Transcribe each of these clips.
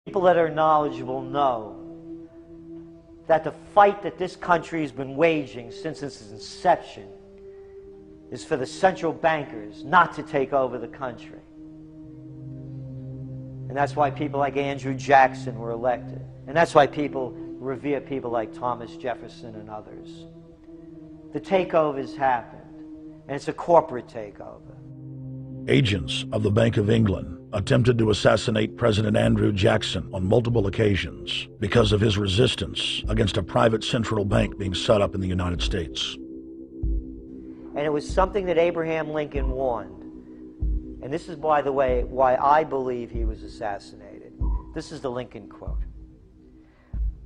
People that are knowledgeable know that the fight that this country has been waging since its inception is for the central bankers not to take over the country. And that's why people like Andrew Jackson were elected. And that's why people revere people like Thomas Jefferson and others. The takeover's happened, and it's a corporate takeover. Agents of the Bank of England attempted to assassinate President Andrew Jackson on multiple occasions because of his resistance against a private central bank being set up in the United States. And it was something that Abraham Lincoln warned. And this is, by the way, why I believe he was assassinated. This is the Lincoln quote.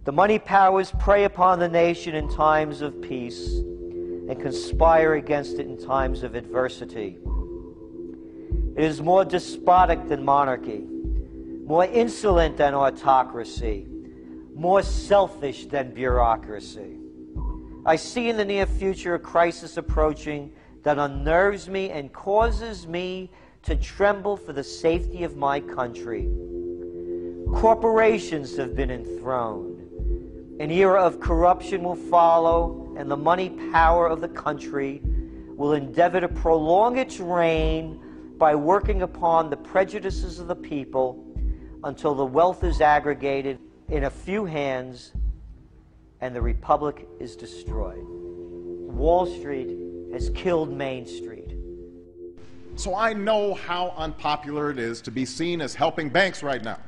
"The money powers prey upon the nation in times of peace and conspire against it in times of adversity. It is more despotic than monarchy, more insolent than autocracy, more selfish than bureaucracy. I see in the near future a crisis approaching that unnerves me and causes me to tremble for the safety of my country. Corporations have been enthroned. An era of corruption will follow, and the money power of the country will endeavor to prolong its reign by working upon the prejudices of the people until the wealth is aggregated in a few hands and the republic is destroyed." Wall Street has killed Main Street. So I know how unpopular it is to be seen as helping banks right now,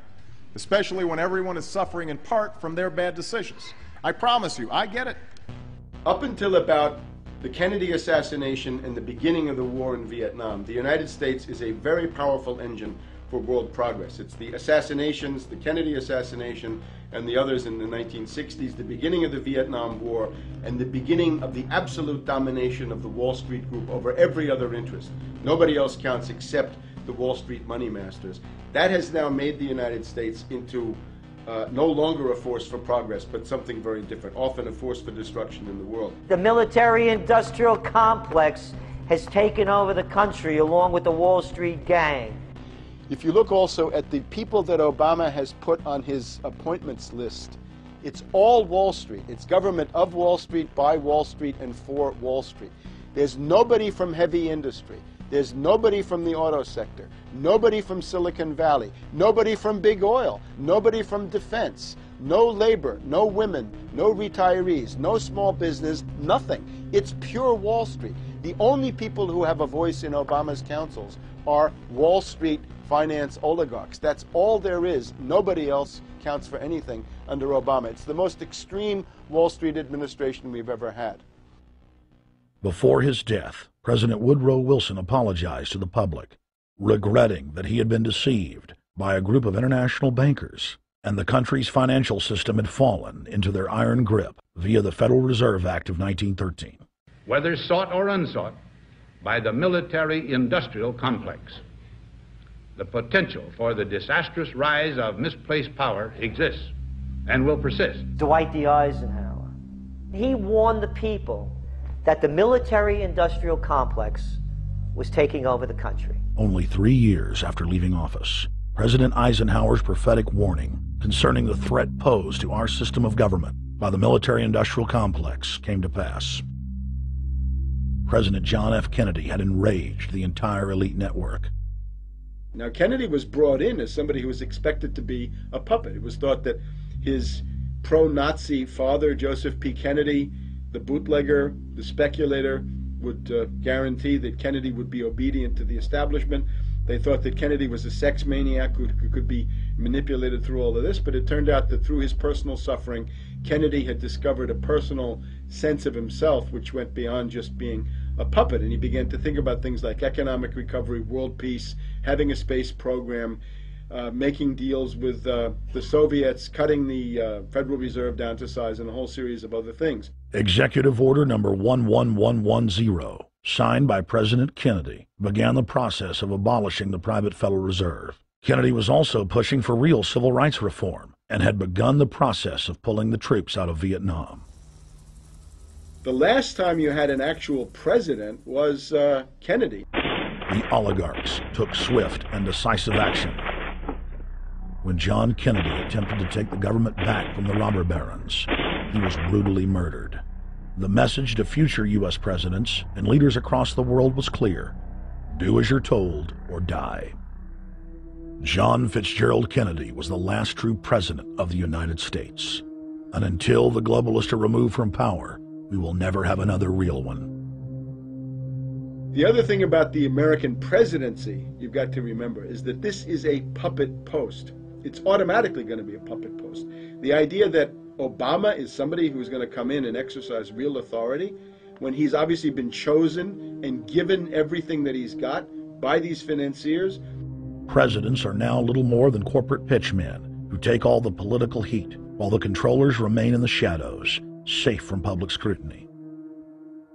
especially when everyone is suffering in part from their bad decisions. I promise you, I get it. Up until about the Kennedy assassination and the beginning of the war in Vietnam, the United States is a very powerful engine for world progress. It's the assassinations, the Kennedy assassination, and the others in the 1960s, the beginning of the Vietnam War, and the beginning of the absolute domination of the Wall Street group over every other interest. Nobody else counts except the Wall Street money masters. That has now made the United States into no longer a force for progress, but something very different, often a force for destruction in the world. The military-industrial complex has taken over the country along with the Wall Street gang. If you look also at the people that Obama has put on his appointments list, it's all Wall Street. It's government of Wall Street, by Wall Street, and for Wall Street. There's nobody from heavy industry. There's nobody from the auto sector, nobody from Silicon Valley, nobody from big oil, nobody from defense, no labor, no women, no retirees, no small business, nothing. It's pure Wall Street. The only people who have a voice in Obama's councils are Wall Street finance oligarchs. That's all there is. Nobody else counts for anything under Obama. It's the most extreme Wall Street administration we've ever had. Before his death, President Woodrow Wilson apologized to the public, regretting that he had been deceived by a group of international bankers and the country's financial system had fallen into their iron grip via the Federal Reserve Act of 1913. Whether sought or unsought by the military-industrial complex, the potential for the disastrous rise of misplaced power exists and will persist. Dwight D. Eisenhower, he warned the people that the military-industrial complex was taking over the country. Only 3 years after leaving office, President Eisenhower's prophetic warning concerning the threat posed to our system of government by the military-industrial complex came to pass. President John F. Kennedy had enraged the entire elite network. Now, Kennedy was brought in as somebody who was expected to be a puppet. It was thought that his pro-Nazi father, Joseph P. Kennedy, the bootlegger, the speculator, would guarantee that Kennedy would be obedient to the establishment. They thought that Kennedy was a sex maniac who could be manipulated through all of this, but it turned out that through his personal suffering, Kennedy had discovered a personal sense of himself which went beyond just being a puppet, and he began to think about things like economic recovery, world peace, having a space program, making deals with the Soviets, cutting the Federal Reserve down to size, and a whole series of other things. Executive Order number 11110, signed by President Kennedy, began the process of abolishing the private Federal Reserve. Kennedy was also pushing for real civil rights reform and had begun the process of pulling the troops out of Vietnam. The last time you had an actual president was Kennedy. The oligarchs took swift and decisive action. when John Kennedy attempted to take the government back from the robber barons, he was brutally murdered. The message to future U.S. presidents and leaders across the world was clear: do as you're told or die. John Fitzgerald Kennedy was the last true president of the United States. And until the globalists are removed from power, we will never have another real one. The other thing about the American presidency you've got to remember is that this is a puppet post. It's automatically going to be a puppet post. The idea that Obama is somebody who's going to come in and exercise real authority when he's obviously been chosen and given everything that he's got by these financiers. Presidents are now little more than corporate pitchmen who take all the political heat, while the controllers remain in the shadows, safe from public scrutiny.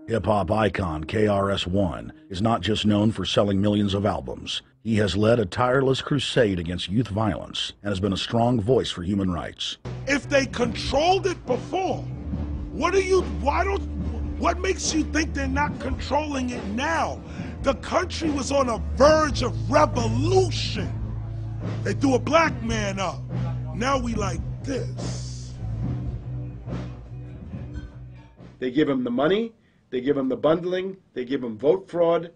Hip-hop icon KRS-One is not just known for selling millions of albums. He has led a tireless crusade against youth violence and has been a strong voice for human rights. If they controlled it before, what makes you think they're not controlling it now? The country was on a verge of revolution. They threw a black man up. Now we like this. They give him the money, they give him the bundling, they give him vote fraud,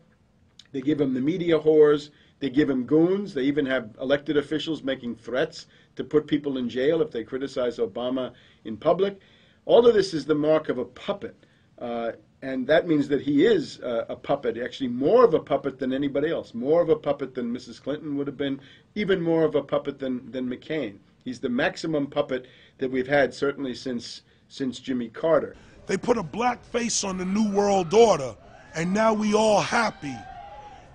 they give him the media whores, they give him goons, they even have elected officials making threats to put people in jail if they criticize Obama in public. All of this is the mark of a puppet. And that means that he is a puppet, actually more of a puppet than anybody else, more of a puppet than Mrs. Clinton would have been, even more of a puppet than McCain. He's the maximum puppet that we've had certainly since Jimmy Carter. They put a black face on the New World Order, and now we all happy.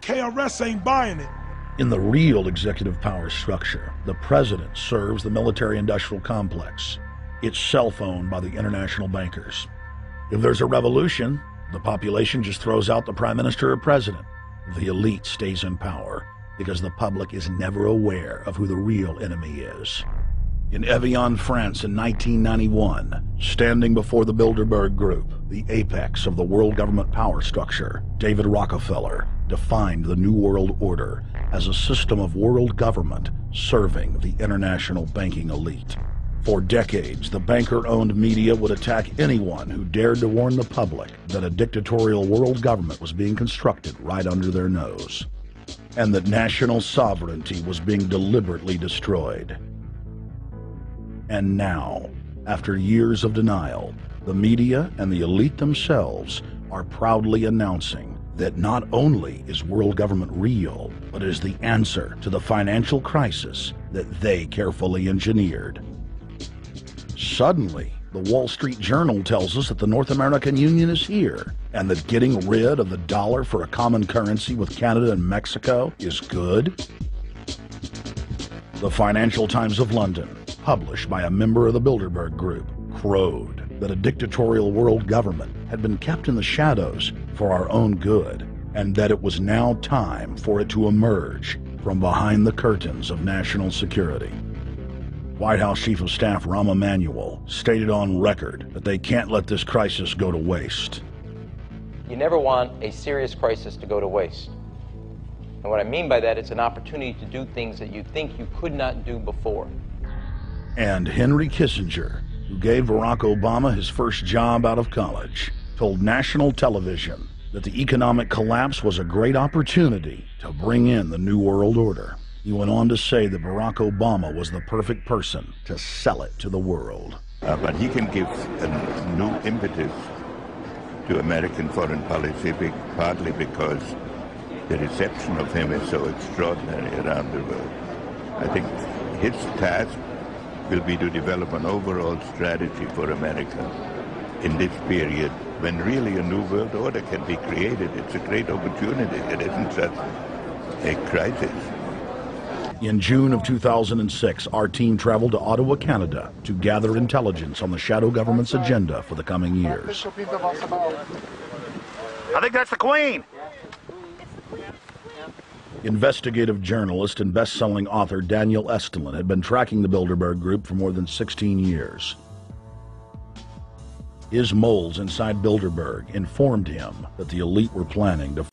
KRS ain't buying it. In the real executive power structure, the president serves the military-industrial complex. It's self-owned by the international bankers. If there's a revolution, the population just throws out the prime minister or president. The elite stays in power because the public is never aware of who the real enemy is. In Evian, France in 1991, standing before the Bilderberg Group, the apex of the world government power structure, David Rockefeller defined the New World Order as a system of world government serving the international banking elite. For decades, the banker-owned media would attack anyone who dared to warn the public that a dictatorial world government was being constructed right under their nose, and that national sovereignty was being deliberately destroyed. And now, after years of denial, the media and the elite themselves are proudly announcing that not only is world government real, but is the answer to the financial crisis that they carefully engineered. Suddenly, the Wall Street Journal tells us that the North American Union is here, and that getting rid of the dollar for a common currency with Canada and Mexico is good. The Financial Times of London, published by a member of the Bilderberg Group, crowed that a dictatorial world government had been kept in the shadows for our own good, and that it was now time for it to emerge from behind the curtains of national security. White House Chief of Staff Rahm Emanuel stated on record that they can't let this crisis go to waste. You never want a serious crisis to go to waste. And what I mean by that, it's an opportunity to do things that you think you could not do before. And Henry Kissinger, who gave Barack Obama his first job out of college, told national television that the economic collapse was a great opportunity to bring in the New World Order. He went on to say that Barack Obama was the perfect person to sell it to the world. But he can give a new impetus to American foreign policy, partly because the reception of him is so extraordinary around the world. I think his task will be to develop an overall strategy for America in this period when really a new world order can be created. It's a great opportunity. It isn't just a crisis. In June of 2006, our team traveled to Ottawa, Canada, to gather intelligence on the shadow government's agenda for the coming years. I think that's the Queen. Investigative journalist and best-selling author Daniel Estulin had been tracking the Bilderberg Group for more than 16 years. His moles inside Bilderberg informed him that the elite were planning to